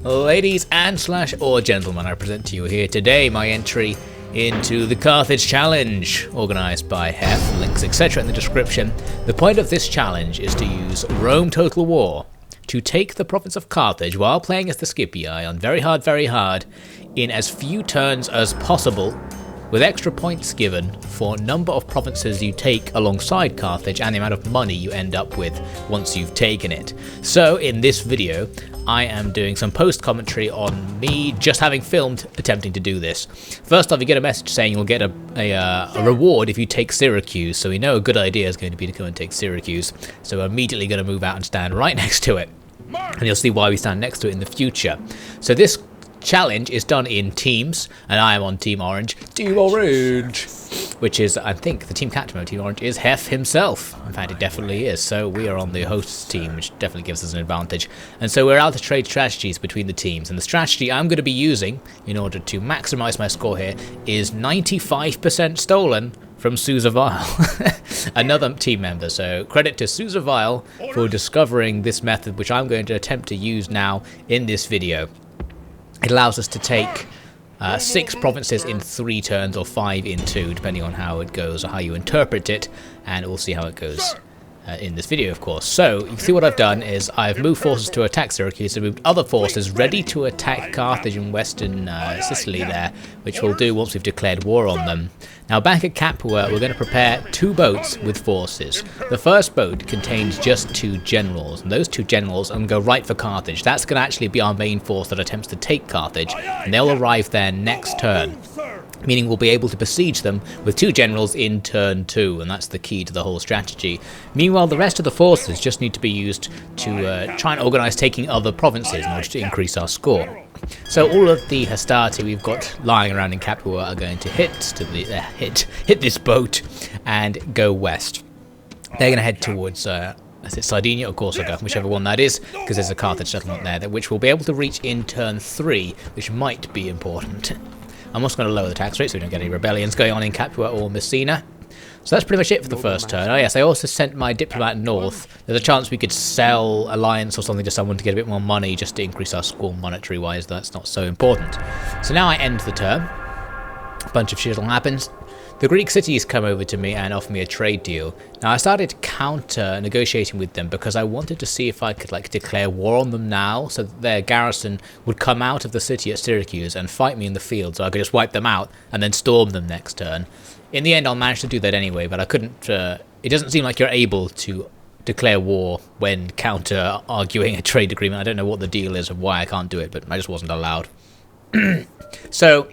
Ladies and or gentlemen, I present to you here today my entry into the Carthage Challenge, organised by Heph, links etc. in the description. The point of this challenge is to use Rome Total War to take the province of Carthage while playing as the Scipii on very hard, in as few turns as possible, with extra points given for number of provinces you take alongside Carthage and the amount of money you end up with once you've taken it. So in this video, I am doing some post-commentary on me just having filmed attempting to do this. First off, you get a message saying you'll get a reward if you take Syracuse, so we know a good idea is going to be to go and take Syracuse, so we're immediately going to move out and stand right next to it. And you'll see why we stand next to it in the future. So this challenge is done in teams, and I am on Team Orange. Team Orange! Which is, I think, the team captain of Team Orange is Heph himself. In fact, it definitely is. So we are on the host team, which definitely gives us an advantage. And so we're out to trade strategies between the teams. And the strategy I'm going to be using in order to maximize my score here is 95% stolen from SusaVile, another team member. So credit to SusaVile for discovering this method, which I'm going to attempt to use now in this video. It allows us to take 6 provinces in 3 turns, or 5 in 2, depending on how it goes or how you interpret it, and we'll see how it goes in this video, of course. So you can see what I've done is I've moved forces to attack Syracuse and moved other forces ready to attack Carthage and western Sicily there, which we'll do once we've declared war on them. Now back at Capua, we're going to prepare 2 boats with forces. The first boat contains just 2 generals, and those 2 generals are going to go right for Carthage. That's going to actually be our main force that attempts to take Carthage, and they'll arrive there next turn, meaning we'll be able to besiege them with 2 generals in turn 2, and that's the key to the whole strategy. Meanwhile, the rest of the forces just need to be used to try and organise taking other provinces in order to increase our score. So all of the hastati we've got lying around in Capua are going to hit this boat and go west. They're going to head towards is it Sardinia or Corsica, whichever one that is, because there's a Carthage settlement there, which we'll be able to reach in turn 3, which might be important. I'm also going to lower the tax rate so we don't get any rebellions going on in Capua or Messina. So that's pretty much it for the first turn. Oh yes, I also sent my diplomat north. There's a chance we could sell alliance or something to someone to get a bit more money just to increase our score monetary wise. That's not so important. So now I end the turn. A bunch of shit happens. The Greek cities come over to me and offer me a trade deal. Now I started counter negotiating with them because I wanted to see if I could declare war on them now, so that their garrison would come out of the city at Syracuse and fight me in the field, so I could just wipe them out and then storm them next turn. In the end I'll manage to do that anyway, but I couldn't, it doesn't seem like you're able to declare war when counter arguing a trade agreement. I don't know what the deal is of why I can't do it, but I just wasn't allowed. So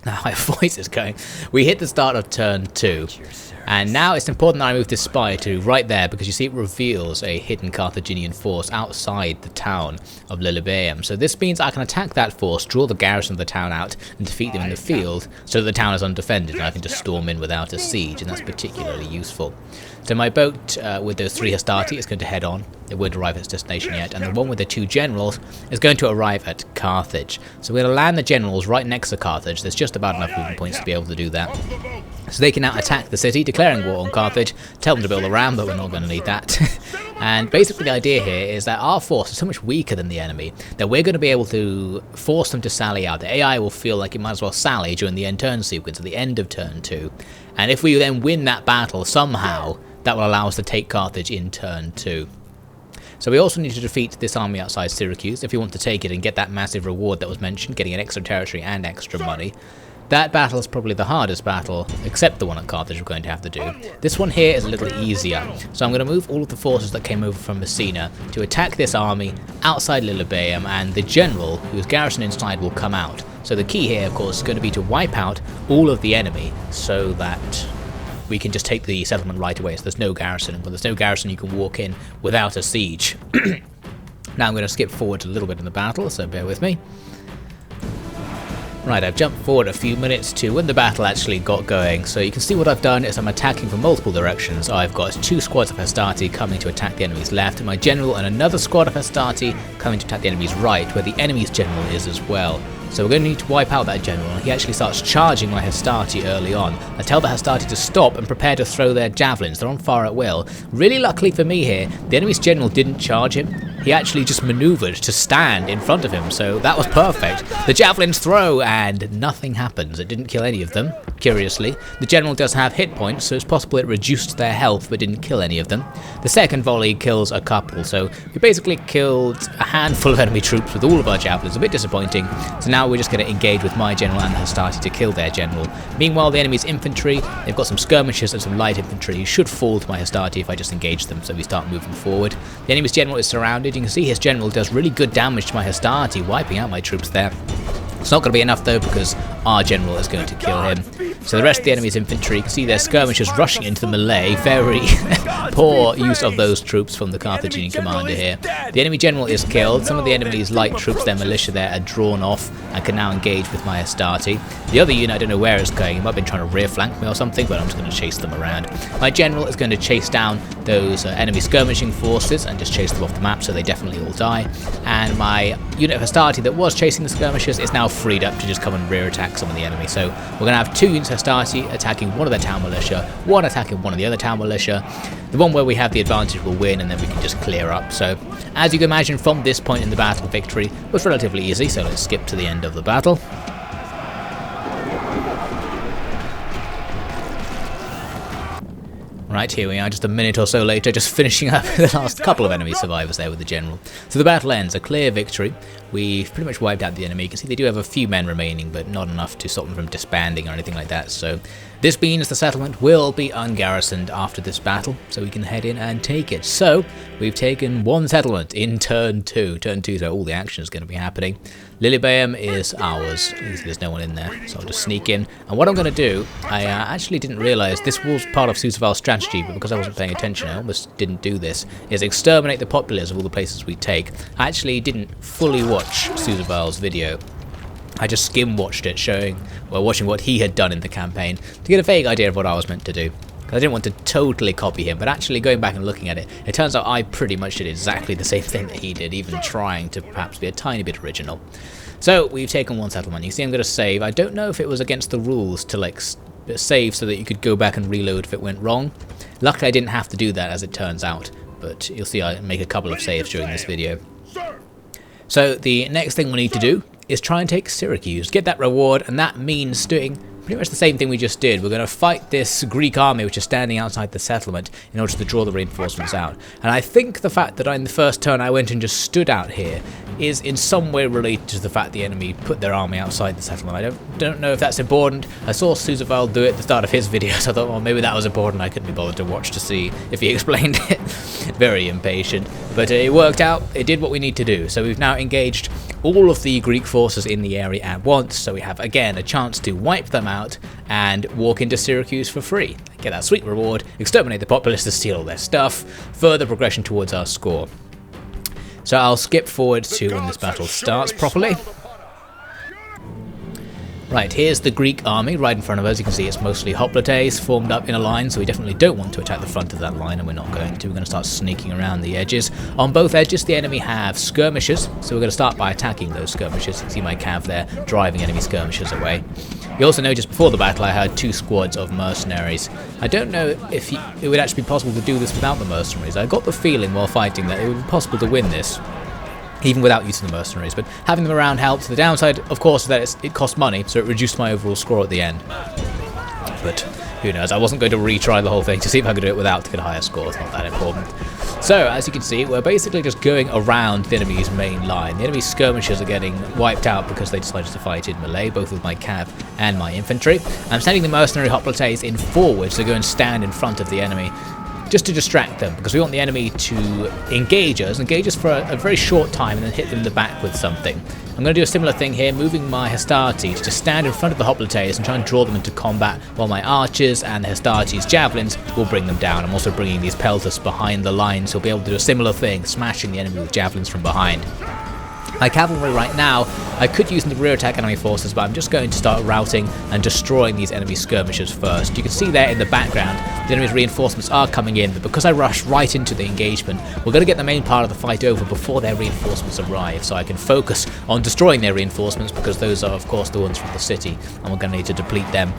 now my voice is going. We hit the start of turn 2, and now it's important that I move this spy to right there, because you see it reveals a hidden Carthaginian force outside the town of Lilbaeum. So this means I can attack that force, draw the garrison of the town out, and defeat them in the field, so that the town is undefended and I can just storm in without a siege, and that's particularly useful. So my boat with those 3 hastati is going to head on. It won't arrive at its destination yet, and the one with the 2 generals is going to arrive at Carthage. So we're going to land the generals right next to Carthage. There's just about enough movement points to be able to do that. So they can now attack the city, declaring war on Carthage, tell them to build a ram, but we're not going to need that. And basically the idea here is that our force is so much weaker than the enemy that we're going to be able to force them to sally out. The AI will feel like it might as well sally during the end turn sequence at the end of turn 2. And if we then win that battle somehow, that will allow us to take Carthage in turn 2. So we also need to defeat this army outside Syracuse if we want to take it and get that massive reward that was mentioned, getting an extra territory and extra money. That battle is probably the hardest battle, except the one at Carthage we're going to have to do. This one here is a little easier, so I'm going to move all of the forces that came over from Messina to attack this army outside Lilbaeum, and the general, whose garrison inside, will come out. So the key here, of course, is going to be to wipe out all of the enemy, so that we can just take the settlement right away. So there's no garrison, and when there's no garrison you can walk in without a siege. Now I'm going to skip forward a little bit in the battle, so bear with me. Right, I've jumped forward a few minutes to when the battle actually got going, so you can see what I've done is I'm attacking from multiple directions. I've got 2 squads of hastati coming to attack the enemy's left, and my general and another squad of hastati coming to attack the enemy's right, where the enemy's general is as well. So we're going to need to wipe out that general. He actually starts charging my Hastati early on. I tell the Hastati to stop and prepare to throw their javelins. They're on fire at will. Really luckily for me here, the enemy's general didn't charge him. He actually just maneuvered to stand in front of him, so that was perfect. The javelins throw and nothing happens. It didn't kill any of them, curiously. The general does have hit points, so it's possible it reduced their health but didn't kill any of them. The second volley kills a couple, so we basically killed a handful of enemy troops with all of our javelins. A bit disappointing. So now we're just going to engage with my general and the Hastati to kill their general. Meanwhile, the enemy's infantry, they've got some skirmishers and some light infantry who should fall to my Hastati if I just engage them, so we start moving forward. The enemy's general is surrounded. You can see his general does really good damage to my Hastati, wiping out my troops there. It's not going to be enough though, because our general is going to kill him. So the rest of the enemy's infantry, you can see their skirmishers rushing into the melee. Very poor use of those troops from the Carthaginian commander here. The enemy general is killed. Some of the enemy's light troops, their militia there, are drawn off and can now engage with my Hastati. The other unit, I don't know where it's going. It might have been trying to rear flank me or something, but I'm just going to chase them around. My general is going to chase down those enemy skirmishing forces and just chase them off the map, so they definitely all die. And my unit of Hastati that was chasing the skirmishers is now freed up to just come and rear attack some of the enemy. So we're going to have 2 units of Hastati attacking one of their town militia, one attacking one of the other town militia. The one where we have the advantage will win, and then we can just clear up. So as you can imagine, from this point in the battle, victory was relatively easy. So let's skip to the end of the battle. Right, here we are, just a minute or so later, just finishing up the last couple of enemy survivors there with the general. So the battle ends, a clear victory. We've pretty much wiped out the enemy. You can see they do have a few men remaining, but not enough to stop them from disbanding or anything like that. So this means the settlement will be ungarrisoned after this battle, so we can head in and take it. So we've taken 1 settlement in turn 2. Turn 2 is where all the action is going to be happening. Lilbaeum is ours. There's no one in there, so I'll just sneak in. And what I'm going to do, I actually didn't realise this was part of SusaVile's strategy, but because I wasn't paying attention, I almost didn't do this, is exterminate the populace of all the places we take. I actually didn't fully watch SusaVile's video. I just skim-watched it, watching what he had done in the campaign, to get a vague idea of what I was meant to do. I didn't want to totally copy him, but actually going back and looking at it, it turns out I pretty much did exactly the same thing that he did, even trying to perhaps be a tiny bit original. So we've taken 1 settlement. You see I'm going to save. I don't know if it was against the rules to save so that you could go back and reload if it went wrong. Luckily I didn't have to do that, as it turns out, but you'll see I make a couple of saves during this video. So the next thing we need to do is try and take Syracuse, get that reward, and that means doing pretty much the same thing we just did. We're going to fight this Greek army which is standing outside the settlement in order to draw the reinforcements out. And I think the fact that in the first turn I went and just stood out here is in some way related to the fact the enemy put their army outside the settlement. I don't know if that's important. I saw SusaVile do it at the start of his video, so I thought, well, maybe that was important. I couldn't be bothered to watch to see if he explained it. Very impatient. But it worked out. It did what we need to do. So we've now engaged all of the Greek forces in the area at once, so we have again a chance to wipe them out and walk into Syracuse for free. Get that sweet reward, exterminate the populace to steal all their stuff, further progression towards our score. So I'll skip forward to when this battle starts properly. Right, here's the Greek army right in front of us. You can see it's mostly hoplites formed up in a line, so we definitely don't want to attack the front of that line, and we're not going to. We're going to start sneaking around the edges. On both edges, the enemy have skirmishers, so we're going to start by attacking those skirmishers. You can see my cav there driving enemy skirmishers away. You also noticed before the battle I had 2 squads of mercenaries. I don't know if it would actually be possible to do this without the mercenaries. I got the feeling while fighting that it would be possible to win this, even without using the mercenaries, but having them around helped. The downside, of course, is that it cost money, so it reduced my overall score at the end. But who knows, I wasn't going to retry the whole thing to see if I could do it without to get a higher score. It's not that important. So, as you can see, we're basically just going around the enemy's main line. The enemy skirmishers are getting wiped out because they decided to fight in melee, both with my cav and my infantry. I'm sending the mercenary hoplites in forward to go and stand in front of the enemy, just to distract them, because we want the enemy to engage us for a very short time and then hit them in the back with something. I'm going to do a similar thing here, moving my Hastati to just stand in front of the hoplites and try and draw them into combat, while my archers and the Hastati's javelins will bring them down. I'm also bringing these pelters behind the lines, so we'll be able to do a similar thing, smashing the enemy with javelins from behind. My cavalry right now, I could use in the rear attack enemy forces, but I'm just going to start routing and destroying these enemy skirmishers first. You can see there in the background, the enemy's reinforcements are coming in, but because I rush right into the engagement, we're going to get the main part of the fight over before their reinforcements arrive, so I can focus on destroying their reinforcements, because those are of course the ones from the city, and we're going to need to deplete them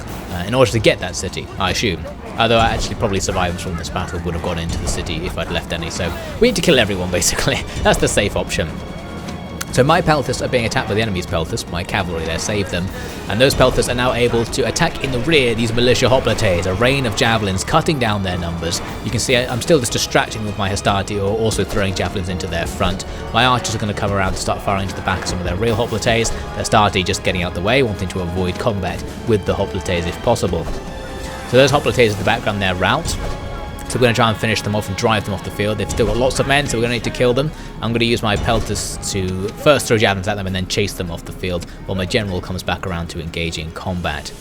in order to get that city, I assume. Although actually probably survivors from this battle would have gone into the city if I'd left any, so we need to kill everyone basically. That's the safe option. So my pelters are being attacked by the enemy's pelters, my cavalry there saved them, and those pelters are now able to attack in the rear these militia hoplites, a rain of javelins cutting down their numbers. You can see I'm still just distracting with my hastati, or also throwing javelins into their front. My archers are going to come around to start firing into the back of some of their real hoplites, the hastati just getting out the way, wanting to avoid combat with the hoplites if possible. So those hoplites in the background there rout. So we're going to try and finish them off and drive them off the field. They've still got lots of men, so we're going to need to kill them. I'm going to use my pelters to first throw javelins at them and then chase them off the field, while my general comes back around to engage in combat.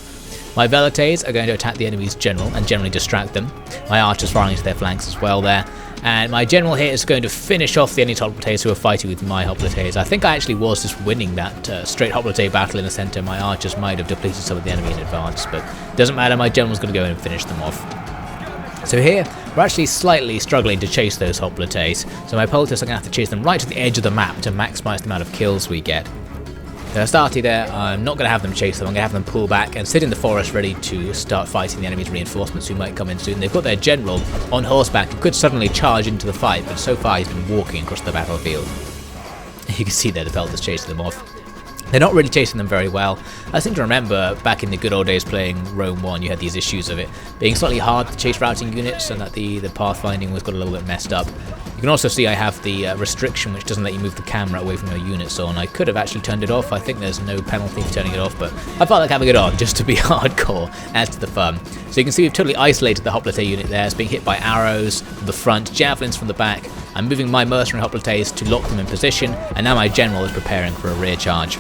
My velites are going to attack the enemy's general and generally distract them. My archers firing into their flanks as well there. And my general here is going to finish off the enemy hoplites who are fighting with my hoplites. I think I actually was just winning that straight hoplite battle in the centre. My archers might have depleted some of the enemy in advance, but it doesn't matter, my general's going to go in and finish them off. So here, we're actually slightly struggling to chase those hoplites, so my pelters are going to have to chase them right to the edge of the map to maximise the amount of kills we get. The hastati there, I'm not going to have them chase them, I'm going to have them pull back and sit in the forest ready to start fighting the enemy's reinforcements who might come in soon. They've got their general on horseback who could suddenly charge into the fight, but so far he's been walking across the battlefield. You can see there the pelters chasing them off. They're not really chasing them very well. I seem to remember back in the good old days playing Rome 1, you had these issues of it being slightly hard to chase routing units, and that the pathfinding was got a little bit messed up. You can also see I have the restriction which doesn't let you move the camera away from your unit, so I could have actually turned it off. I think there's no penalty for turning it off, but I felt like having it on just to be hardcore, adds to the fun. So you can see we've totally isolated the hoplite unit there. It's being hit by arrows from the front, javelins from the back. I'm moving my mercenary hoplites to lock them in position, and now my general is preparing for a rear charge.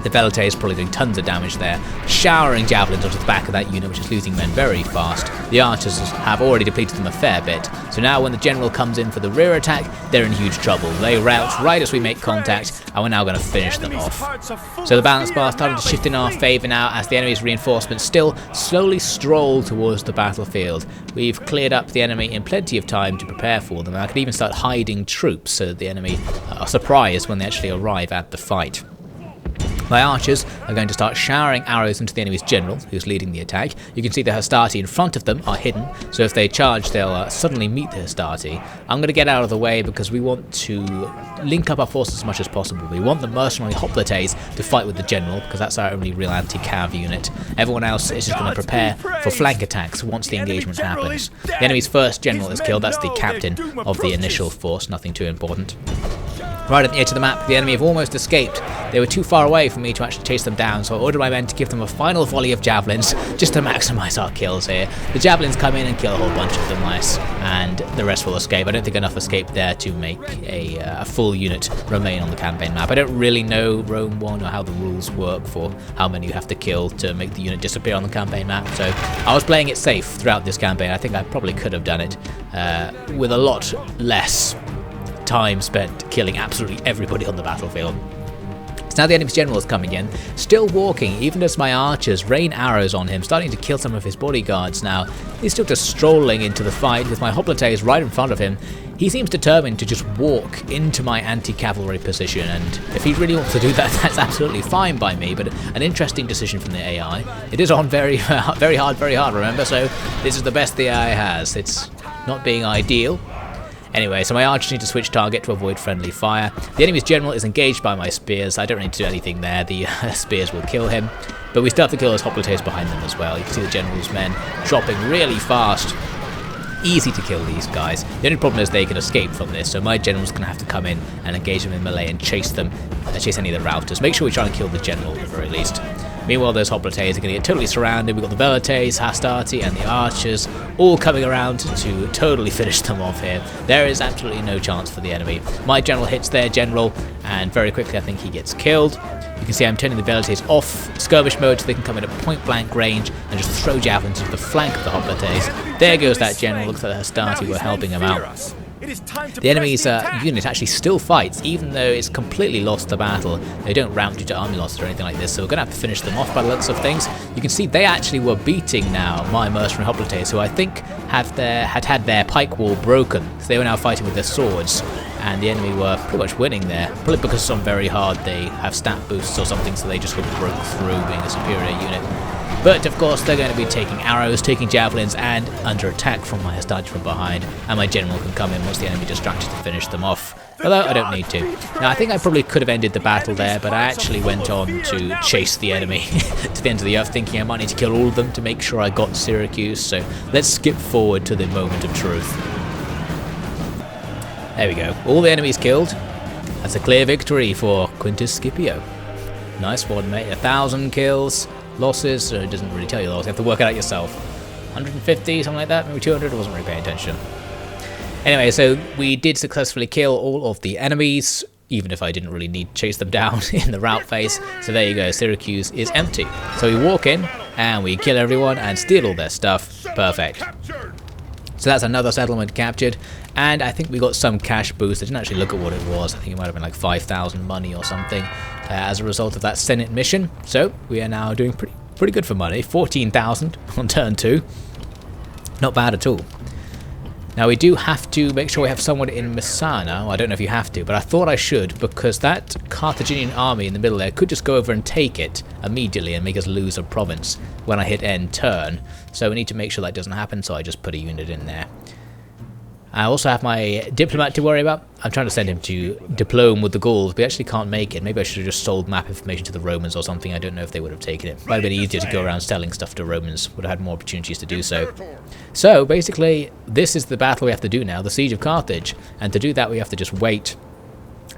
The velite is probably doing tons of damage there, showering javelins onto the back of that unit, which is losing men very fast. The archers have already depleted them a fair bit, so now when the general comes in for the rear attack, they're in huge trouble. They rout right as we make contact, and we're now going to finish them off. So the balance bar starting to shift in our favour now, as the enemy's reinforcements still slowly stroll towards the battlefield. We've cleared up the enemy in plenty of time to prepare for them, and I could even start hiding troops so that the enemy are surprised when they actually arrive at the fight. My archers are going to start showering arrows into the enemy's general, who's leading the attack. You can see the hastati in front of them are hidden, so if they charge, they'll suddenly meet the hastati. I'm going to get out of the way because we want to link up our forces as much as possible. We want the mercenary hoplites to fight with the general, because that's our only real anti-cav unit. Everyone else is just going to prepare for flank attacks once the engagement happens. The enemy's first general is killed, that's the captain of the initial force, nothing too important. Right at the edge of the map, the enemy have almost escaped. They were too far away for me to actually chase them down, so I ordered my men to give them a final volley of javelins just to maximise our kills here. The javelins come in and kill a whole bunch of them less, and the rest will escape. I don't think enough escape there to make a full unit remain on the campaign map. I don't really know Rome 1 or how the rules work for how many you have to kill to make the unit disappear on the campaign map, so I was playing it safe throughout this campaign. I think I probably could have done it with a lot less time spent killing absolutely everybody on the battlefield. So now the enemy's general is coming in, still walking, even as my archers rain arrows on him, starting to kill some of his bodyguards now. He's still just strolling into the fight with my hoplites right in front of him. He seems determined to just walk into my anti-cavalry position, and if he really wants to do that, that's absolutely fine by me, but an interesting decision from the AI. It is on very hard, remember, so this is the best the AI has. It's not being ideal. Anyway, so my archers need to switch target to avoid friendly fire. The enemy's general is engaged by my spears. I don't need to do anything there. The spears will kill him. But we still have to kill those hoplites behind them as well. You can see the general's men dropping really fast. Easy to kill these guys. The only problem is they can escape from this, so my general's going to have to come in and engage them in melee and chase them, chase any of the routers. Make sure we try and kill the general at the very least. Meanwhile, those hoplites are going to get totally surrounded. We've got the velites, hastati, and the archers all coming around to totally finish them off here. There is absolutely no chance for the enemy. My general hits their general, and very quickly I think he gets killed. You can see I'm turning the velites off skirmish mode so they can come in at point blank range and just throw javelins into the flank of the hoplites. There goes that general. Looks like the hastati were helping him out. The enemy's unit actually still fights, even though it's completely lost the battle. They don't rout due to army losses or anything like this, so we're going to have to finish them off by the looks of things. You can see they actually were beating now my mercenary hoplites, who I think had had their pike wall broken. So they were now fighting with their swords, and the enemy were pretty much winning there. Probably because some very hard they have stat boosts or something, so they just sort of broke through being a superior unit. But of course they're going to be taking arrows, taking javelins, and under attack from my hastati from behind, and my general can come in once the enemy distracted to finish them off. Although I don't need to. Now I think I probably could have ended the battle there, but I actually went on to chase the enemy to the end of the earth, thinking I might need to kill all of them to make sure I got Syracuse, so let's skip forward to the moment of truth. There we go, all the enemies killed. That's a clear victory for Quintus Scipio. Nice one, mate. 1,000 kills. Losses, so it doesn't really tell you losses. You have to work it out yourself. 150, something like that, maybe 200. I wasn't really paying attention. Anyway, so we did successfully kill all of the enemies, even if I didn't really need to chase them down in the rout phase. So there you go, Syracuse is empty. So we walk in and we kill everyone and steal all their stuff. Perfect. So that's another settlement captured, and I think we got some cash boost. I didn't actually look at what it was. I think it might have been like 5,000 money or something as a result of that Senate mission. So we are now doing pretty good for money. 14,000 on turn 2. Not bad at all. Now we do have to make sure we have someone in Messana. Well, I don't know if you have to, but I thought I should, because that Carthaginian army in the middle there could just go over and take it immediately and make us lose a province when I hit end turn. So we need to make sure that doesn't happen, so I just put a unit in there. I also have my diplomat to worry about. I'm trying to send him to diplome with the Gauls, but he actually can't make it. Maybe I should have just sold map information to the Romans or something. I don't know if they would have taken it. Might have been easier to go around selling stuff to Romans. Would have had more opportunities to do so. So basically, this is the battle we have to do now, the Siege of Carthage. And to do that, we have to just wait.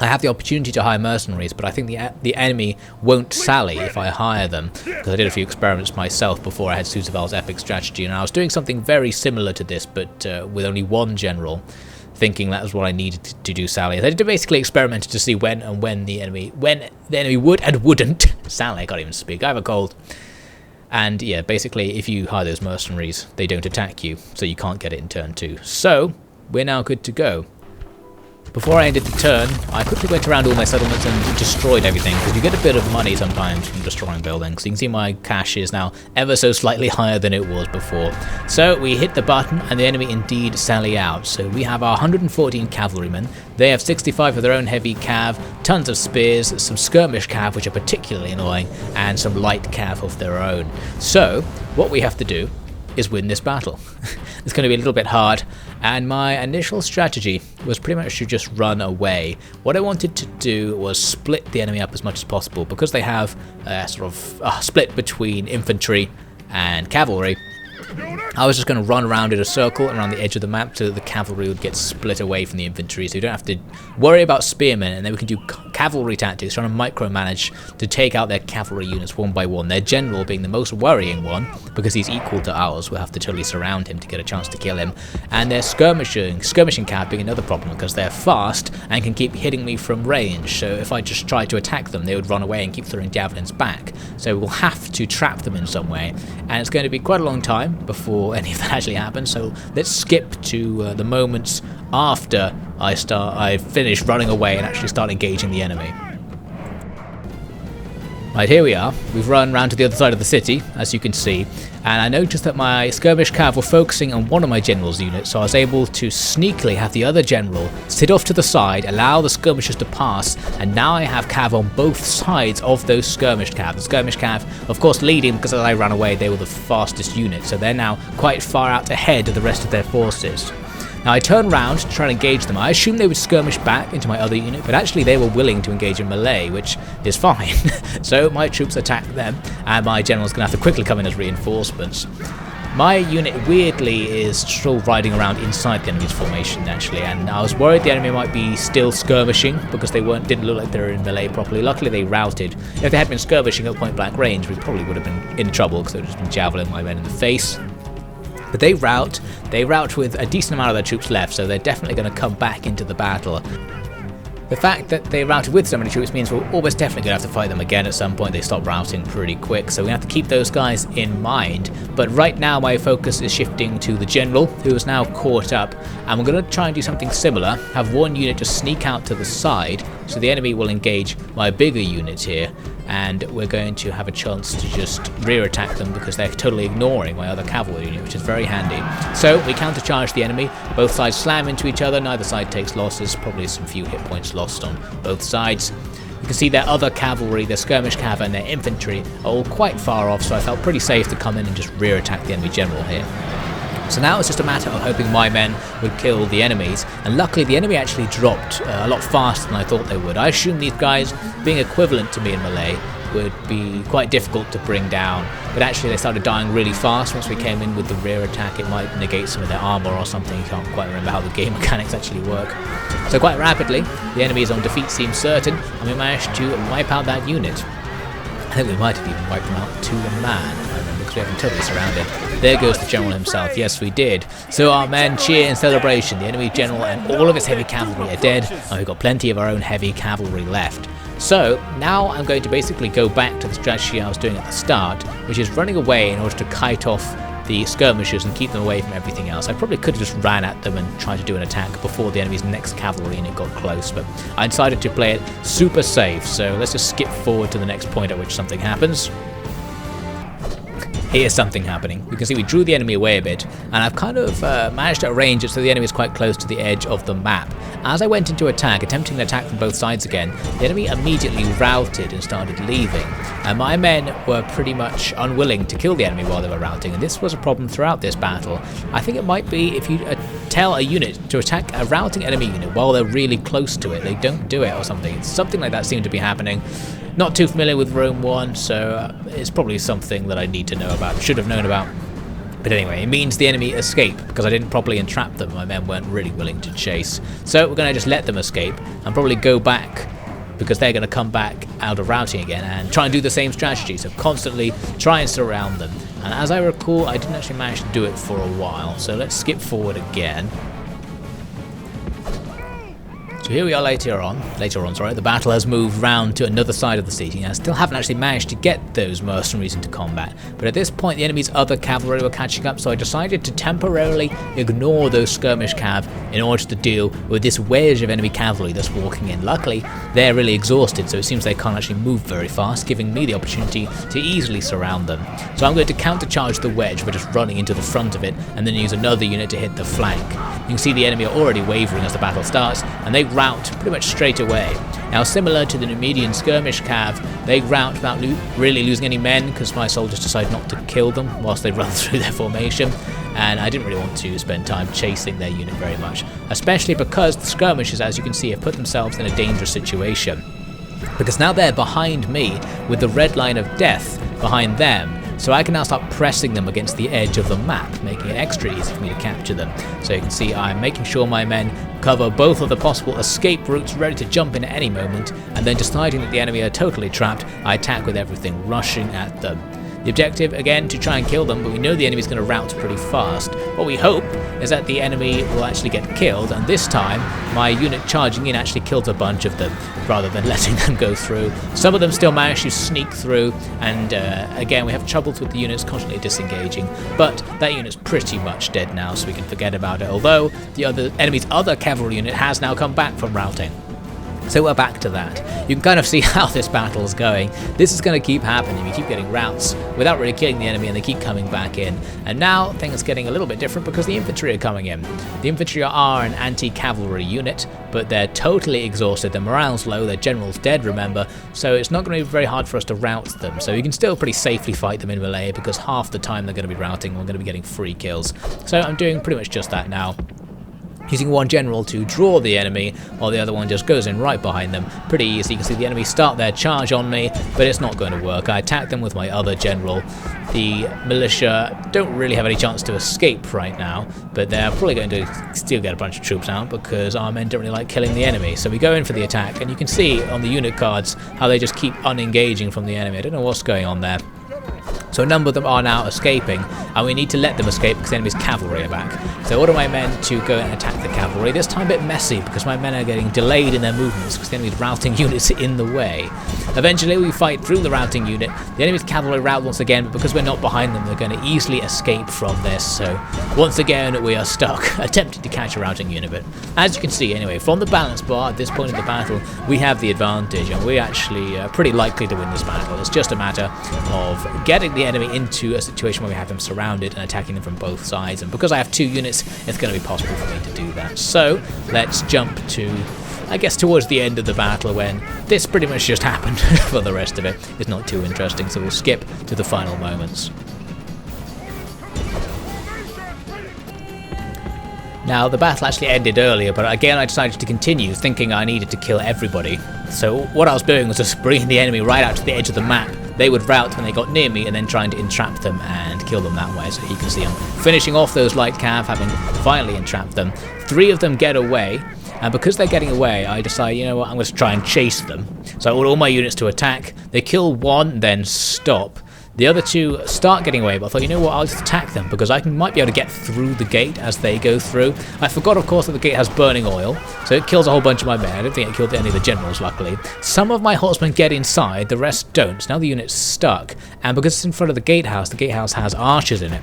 I have the opportunity to hire mercenaries, but I think the enemy won't sally if I hire them, because I did a few experiments myself before I had SusaVile's epic strategy, and I was doing something very similar to this, but with only one general, thinking that was what I needed to do sally. I did basically experiment to see when the enemy would and wouldn't sally. I can't even speak. I have a cold. And yeah, basically, if you hire those mercenaries, they don't attack you, so you can't get it in turn 2. So we're now good to go. Before I ended the turn, I quickly went around all my settlements and destroyed everything, because you get a bit of money sometimes from destroying buildings. You can see my cash is now ever so slightly higher than it was before. So we hit the button and the enemy indeed sally out. So we have our 114 cavalrymen, they have 65 of their own heavy cav, tons of spears, some skirmish cav which are particularly annoying, and some light cav of their own. So what we have to do is win this battle. It's going to be a little bit hard, and my initial strategy was pretty much to just run away. What I wanted to do was split the enemy up as much as possible, because they have a sort of a split between infantry and cavalry. I was just going to run around in a circle around the edge of the map so that the cavalry would get split away from the infantry, so you don't have to worry about spearmen, and then we can do cavalry tactics, trying to micromanage to take out their cavalry units one by one. Their general being the most worrying one, because he's equal to ours. We'll have to totally surround him to get a chance to kill him. And their skirmishing cav being another problem, because they're fast and can keep hitting me from range, so if I just tried to attack them, they would run away and keep throwing javelins back. So we'll have to trap them in some way, and it's going to be quite a long time before any of that actually happens, so let's skip to the moments after I finish running away and actually start engaging the enemy. Right, here we are. We've run round to the other side of the city, as you can see, and I noticed that my skirmish cav were focusing on one of my general's units, so I was able to sneakily have the other general sit off to the side, allow the skirmishers to pass, and now I have cav on both sides of those skirmish cav. The skirmish cav, of course, leading, because as I ran away, they were the fastest unit, so they're now quite far out ahead of the rest of their forces. Now I turned round to try and engage them. I assumed they would skirmish back into my other unit, but actually they were willing to engage in melee, which is fine. So my troops attacked them, and my general's going to have to quickly come in as reinforcements. My unit weirdly is still riding around inside the enemy's formation actually, and I was worried the enemy might be still skirmishing because they didn't look like they were in melee properly. Luckily they routed. If they had been skirmishing at point blank range, we probably would have been in trouble, because they would have just been javelin my men in the face. But they rout with a decent amount of their troops left, so they're definitely going to come back into the battle. The fact that they routed with so many troops means we're almost definitely going to have to fight them again at some point. They stop routing pretty quick, so we have to keep those guys in mind. But right now my focus is shifting to the general, who is now caught up, and we're going to try and do something similar. Have one unit just sneak out to the side, so the enemy will engage my bigger unit here, and we're going to have a chance to just rear attack them because they're totally ignoring my other cavalry unit, which is very handy. So we countercharge the enemy, both sides slam into each other, neither side takes losses, probably some few hit points lost on both sides. You can see their other cavalry, their skirmish cav and their infantry are all quite far off, so I felt pretty safe to come in and just rear attack the enemy general here. So now it's just a matter of hoping my men would kill the enemies, and luckily the enemy actually dropped a lot faster than I thought they would. I assumed these guys, being equivalent to me in melee, would be quite difficult to bring down, but actually they started dying really fast once we came in with the rear attack. It might negate some of their armor or something. You can't quite remember how the game mechanics actually work. So quite rapidly, the enemy's on defeat seems certain, and we managed to wipe out that unit. I think we might have even wiped them out to a man, I remember, because we have them totally surrounded. There goes the general himself. Yes, we did. So our men cheer in celebration. The enemy general and all of his heavy cavalry are dead, and we've got plenty of our own heavy cavalry left. So now I'm going to basically go back to the strategy I was doing at the start, which is running away in order to kite off the skirmishers and keep them away from everything else. I probably could have just ran at them and tried to do an attack before the enemy's next cavalry unit got close, but I decided to play it super safe, so let's just skip forward to the next point at which something happens. Here's something happening. You can see we drew the enemy away a bit, and I've kind of managed to arrange it so the enemy is quite close to the edge of the map. As I went into attack, attempting an attack from both sides again, the enemy immediately routed and started leaving. And my men were pretty much unwilling to kill the enemy while they were routing, and this was a problem throughout this battle. I think it might be if you tell a unit to attack a routing enemy unit while they're really close to it, they don't do it or something. It's something like that seemed to be happening. Not too familiar with Rome 1, so it's probably something that I need to know about, should have known about. But anyway, it means the enemy escape, because I didn't properly entrap them. My men weren't really willing to chase. So we're going to just let them escape and probably go back, because they're going to come back out of routing again and try and do the same strategy. So constantly try and surround them. And as I recall, I didn't actually manage to do it for a while. So let's skip forward again. So here we are later on, the battle has moved round to another side of the city, and I still haven't actually managed to get those mercenaries into combat, but at this point the enemy's other cavalry were catching up, so I decided to temporarily ignore those skirmish cav in order to deal with this wedge of enemy cavalry that's walking in. Luckily, they're really exhausted, so it seems they can't actually move very fast, giving me the opportunity to easily surround them. So I'm going to countercharge the wedge by just running into the front of it, and then use another unit to hit the flank. You can see the enemy are already wavering as the battle starts, and they rout pretty much straight away. Now, similar to the Numidian skirmish cav, they rout without really losing any men, because my soldiers decide not to kill them whilst they run through their formation, and I didn't really want to spend time chasing their unit very much, especially because the skirmishers, as you can see, have put themselves in a dangerous situation, because now they're behind me with the red line of death behind them. So I can now start pressing them against the edge of the map, making it extra easy for me to capture them. So you can see I'm making sure my men cover both of the possible escape routes, ready to jump in at any moment, and then deciding that the enemy are totally trapped, I attack with everything, rushing at them. The objective, again, to try and kill them, but we know the enemy's going to rout pretty fast. What we hope is that the enemy will actually get killed, and this time my unit charging in actually kills a bunch of them, rather than letting them go through. Some of them still manage to sneak through, and again, we have troubles with the units constantly disengaging, but that unit's pretty much dead now, so we can forget about it, although the enemy's other cavalry unit has now come back from routing. So we're back to that. You can kind of see how this battle is going. This is going to keep happening. You keep getting routs without really killing the enemy, and they keep coming back in. And now things are getting a little bit different because the infantry are coming in. The infantry are an anti-cavalry unit, but they're totally exhausted. Their morale's low, their general's dead, remember, so it's not going to be very hard for us to rout them. So you can still pretty safely fight them in melee, because half the time they're going to be routing, we're going to be getting free kills. So I'm doing pretty much just that now, using one general to draw the enemy, while the other one just goes in right behind them. Pretty easy. You can see the enemy start their charge on me, but it's not going to work. I attack them with my other general. The militia don't really have any chance to escape right now, but they're probably going to still get a bunch of troops out, because our men don't really like killing the enemy. So we go in for the attack, and you can see on the unit cards how they just keep unengaging from the enemy. I don't know what's going on there. So a number of them are now escaping, and we need to let them escape because the enemy's cavalry are back. So order my men to go and attack the cavalry. This time a bit messy because my men are getting delayed in their movements because the enemy's routing units are in the way. Eventually we fight through the routing unit. The enemy's cavalry rout once again, but because we're not behind them, they're going to easily escape from this. So once again we are stuck, attempting to catch a routing unit. But as you can see anyway, from the balance bar at this point in the battle, we have the advantage, and we're actually pretty likely to win this battle. It's just a matter of getting the enemy into a situation where we have them surrounded and attacking them from both sides, and because I have 2 units, it's going to be possible for me to do that. So let's jump to, I guess, towards the end of the battle, when this pretty much just happened. For the rest of it, it's not too interesting, so we'll skip to the final moments. Now, the battle actually ended earlier, but again I decided to continue, thinking I needed to kill everybody. So what I was doing was just bringing the enemy right out to the edge of the map. They would rout when they got near me, and then trying to entrap them and kill them that way. So you can see I'm finishing off those light cav, having finally entrapped them. 3 of them get away, and because they're getting away, I decide, you know what, I'm going to try and chase them. So I order all my units to attack. They kill 1, then stop. The other 2 start getting away, but I thought, you know what, I'll just attack them because I might be able to get through the gate as they go through. I forgot, of course, that the gate has burning oil, so it kills a whole bunch of my men. I don't think it killed any of the generals, luckily. Some of my horsemen get inside, the rest don't. So now the unit's stuck, and because it's in front of the gatehouse has archers in it.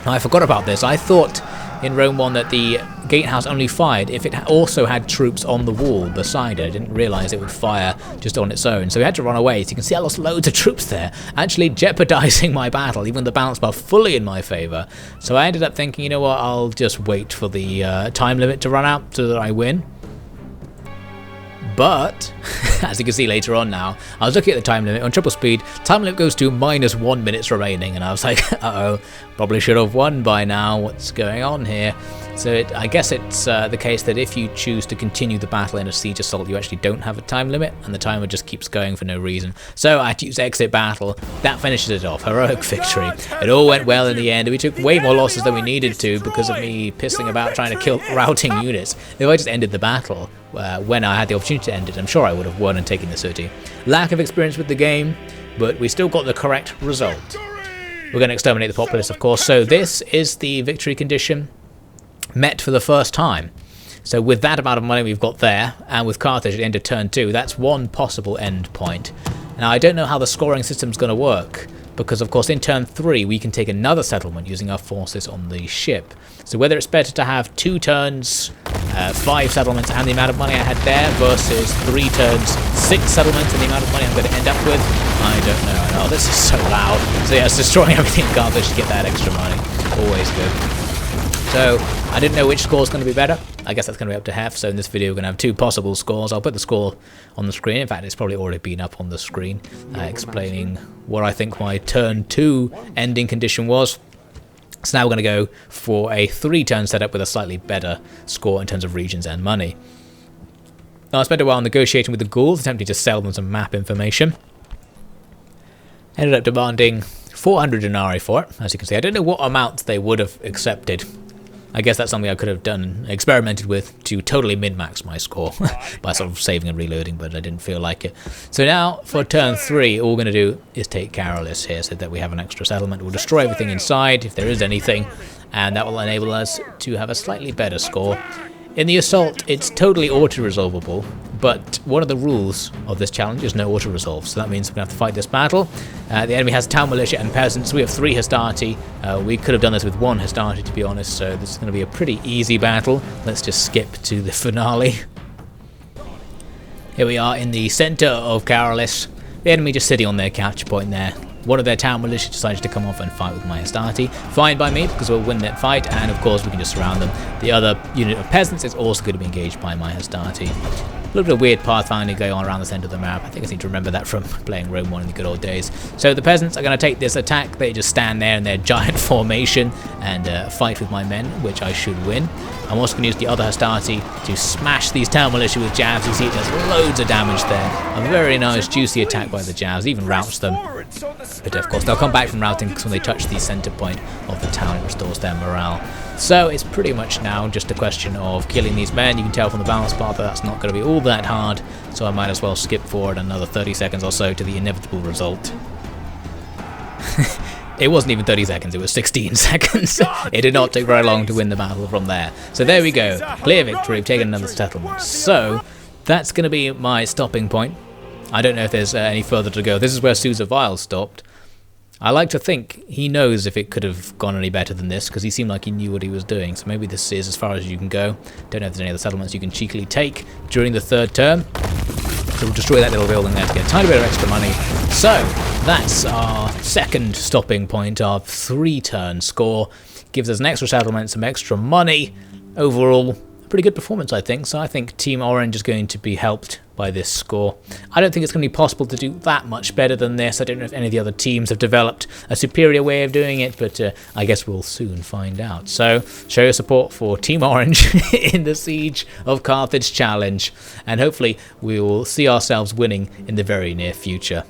Now, I forgot about this. I thought in Rome 1 that the gatehouse only fired if it also had troops on the wall beside it. I didn't realise it would fire just on its own, so we had to run away. So you can see I lost loads of troops there, actually jeopardising my battle, even the balance bar fully in my favour. So I ended up thinking, you know what, I'll just wait for the time limit to run out so that I win. But, as you can see later on now, I was looking at the time limit on triple speed. Time limit goes to -1 minutes remaining, and I was like, uh-oh, probably should have won by now. What's going on here? So I guess it's the case that if you choose to continue the battle in a siege assault, you actually don't have a time limit, and the timer just keeps going for no reason. So I had to use exit battle. That finishes it off. Heroic victory. It all went well in the end. We took way more losses than we needed to because of me pissing about trying to kill routing units. If I just ended the battle when I had the opportunity to end it, I'm sure I would have won and taken the city. Lack of experience with the game, but we still got the correct result. We're going to exterminate the populace, of course. So this is the victory condition met for the first time. So with that amount of money we've got there, and with Carthage at the end of turn 2, that's one possible end point. Now I don't know how the scoring system's going to work, because of course in turn 3 we can take another settlement using our forces on the ship. So whether it's better to have 2 turns, 5 settlements and the amount of money I had there, versus 3 turns, 6 settlements and the amount of money I'm going to end up with, I don't know. Oh, this is so loud. So yeah, it's destroying everything in Carthage to get that extra money. Always good. So I didn't know which score is going to be better. I guess that's going to be up to Heph. So in this video we're going to have 2 possible scores. I'll put the score on the screen. In fact, it's probably already been up on the screen, explaining what I think my turn 2 ending condition was. So now we're going to go for a 3-turn setup with a slightly better score in terms of regions and money. Now I spent a while negotiating with the Gauls, attempting to sell them some map information. Ended up demanding 400 denarii for it, as you can see. I don't know what amount they would have accepted. I guess that's something I could have done, experimented with to totally min-max my score by sort of saving and reloading, but I didn't feel like it. So now for turn 3, all we're going to do is take Carolus here so that we have an extra settlement. We'll destroy everything inside, if there is anything, and that will enable us to have a slightly better score. In the assault, it's totally auto-resolvable, but one of the rules of this challenge is no auto-resolve, so that means we're going to have to fight this battle. The enemy has town militia and peasants. We have 3 hastati. We could have done this with 1 hastati, to be honest, so this is going to be a pretty easy battle. Let's just skip to the finale. Here we are in the centre of Carolus. The enemy just sitting on their capture point there. One of their town militia decided to come off and fight with my hastati. Fine by me, because we'll win that fight, and of course we can just surround them. The other unit of peasants is also going to be engaged by my hastati. A little bit of weird pathfinding going on around the centre of the map. I think I seem to remember that from playing Rome 1 in the good old days. So the peasants are going to take this attack. They just stand there in their giant formation and fight with my men, which I should win. I'm also going to use the other hastati to smash these town militia with jabs. You see it does loads of damage there. A very nice juicy attack by the jabs, even routs them. But of course they'll come back from routing because when they touch the centre point of the town it restores their morale. So it's pretty much now just a question of killing these men. You can tell from the balance bar that that's not going to be all that hard, so I might as well skip forward another 30 seconds or so to the inevitable result. It wasn't even 30 seconds, it was 16 seconds. It did not take very long to win the battle from there. So there we go, clear victory, we've taken another settlement. So that's going to be my stopping point. I don't know if there's any further to go. This is where SusaVile stopped. I like to think he knows if it could have gone any better than this, because he seemed like he knew what he was doing. So maybe this is as far as you can go. Don't know if there's any other settlements you can cheekily take during the third term. So we'll destroy that little building there to get a tiny bit of extra money. So that's our second stopping point. Our 3-turn score gives us an extra settlement, some extra money. Overall, pretty good performance, I think. So I think Team Orange is going to be helped by this score. I don't think it's going to be possible to do that much better than this. I don't know if any of the other teams have developed a superior way of doing it, but I guess we'll soon find out. So show your support for Team Orange in the Siege of Carthage challenge, and hopefully we will see ourselves winning in the very near future.